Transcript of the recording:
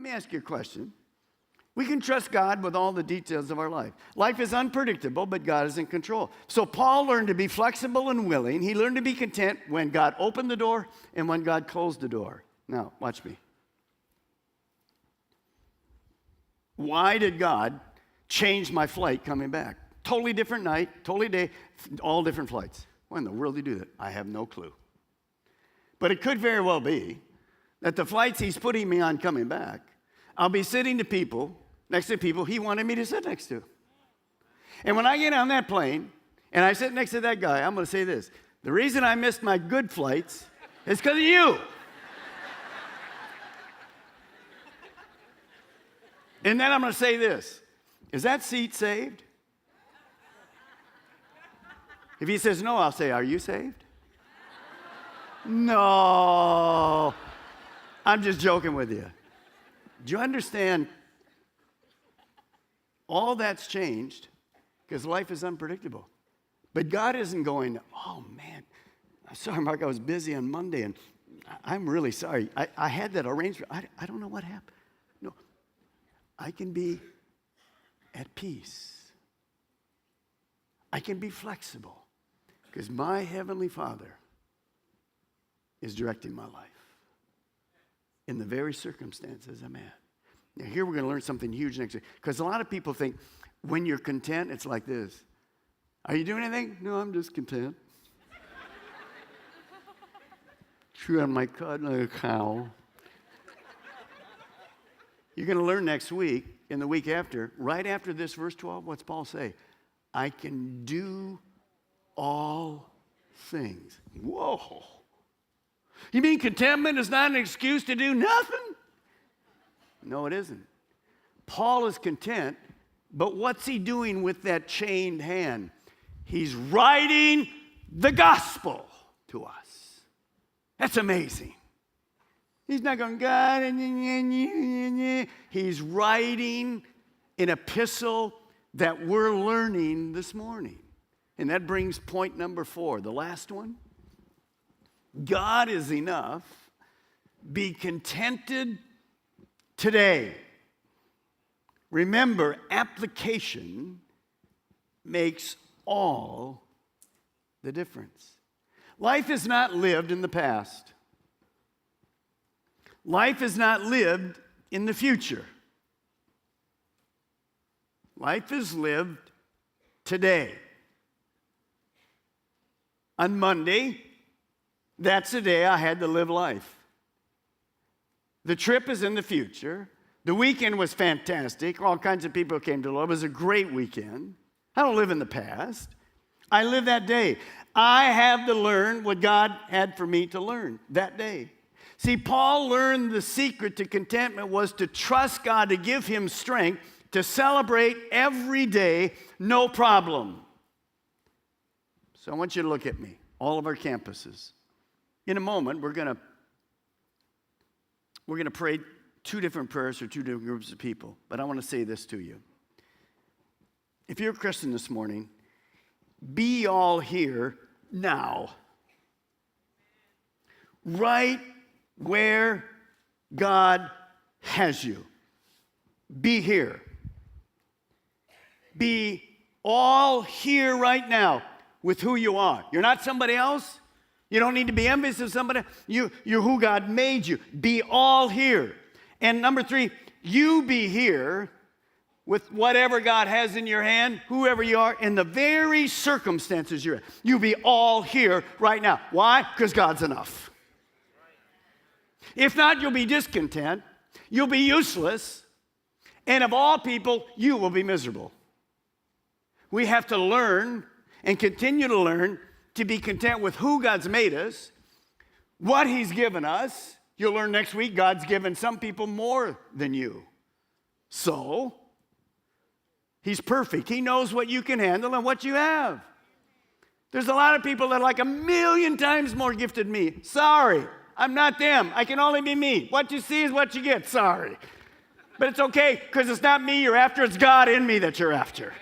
me ask you a question. We can trust God with all the details of our life. Life is unpredictable, but God is in control. So Paul learned to be flexible and willing. He learned to be content when God opened the door and when God closed the door. Now, watch me. Why did God change my flight coming back? Totally different night, totally day, all different flights. Why in the world did he do that? I have no clue. But it could very well be that the flights he's putting me on coming back, I'll be sitting next to people he wanted me to sit next to. And when I get on that plane and I sit next to that guy, I'm going to say this. The reason I missed my good flights is because of you. And then I'm going to say this. Is that seat saved? If he says no, I'll say, are you saved? No. I'm just joking with you. Do you understand? All that's changed because life is unpredictable. But God isn't going, oh, man, I'm sorry, Mark, I was busy on Monday, and I'm really sorry. I had that arranged. I don't know what happened. No, I can be at peace. I can be flexible because my Heavenly Father is directing my life in the very circumstances I'm at. Now, here we're going to learn something huge next week. Because a lot of people think when you're content, it's like this. Are you doing anything? No, I'm just content. Chew on my cud like a cow. You're going to learn next week and the week after, right after this, verse 12, what's Paul say? I can do all things. Whoa. You mean contentment is not an excuse to do nothing? No, it isn't. Paul is content, but what's he doing with that chained hand? He's writing the gospel to us. That's amazing. He's not going, God, he's writing an epistle that we're learning this morning. And that brings point number 4, the last one. God is enough. Be contented today. Remember, application makes all the difference. Life is not lived in the past. Life is not lived in the future. Life is lived today. On Monday, that's the day I had to live life. The trip is in the future. The weekend was fantastic. All kinds of people came to love. It was a great weekend. I don't live in the past. I live that day. I have to learn what God had for me to learn that day. See, Paul learned the secret to contentment was to trust God to give him strength to celebrate every day, no problem. So I want you to look at me, all of our campuses. In a moment, we're going to pray 2 different prayers for 2 different groups of people. But I want to say this to you. If you're a Christian this morning, be all here now. Right where God has you. Be here. Be all here right now with who you are. You're not somebody else. You don't need to be envious of somebody. You're who God made you. Be all here. And number 3, you be here with whatever God has in your hand, whoever you are, in the very circumstances you're in. You be all here right now. Why? Because God's enough. If not, you'll be discontent. You'll be useless. And of all people, you will be miserable. We have to learn and continue to learn to be content with who God's made us, what he's given us. You'll learn next week God's given some people more than you. So, he's perfect. He knows what you can handle and what you have. There's a lot of people that are like 1,000,000 times more gifted than me. Sorry, I'm not them. I can only be me. What you see is what you get. Sorry. But it's okay because it's not me you're after. It's God in me that you're after.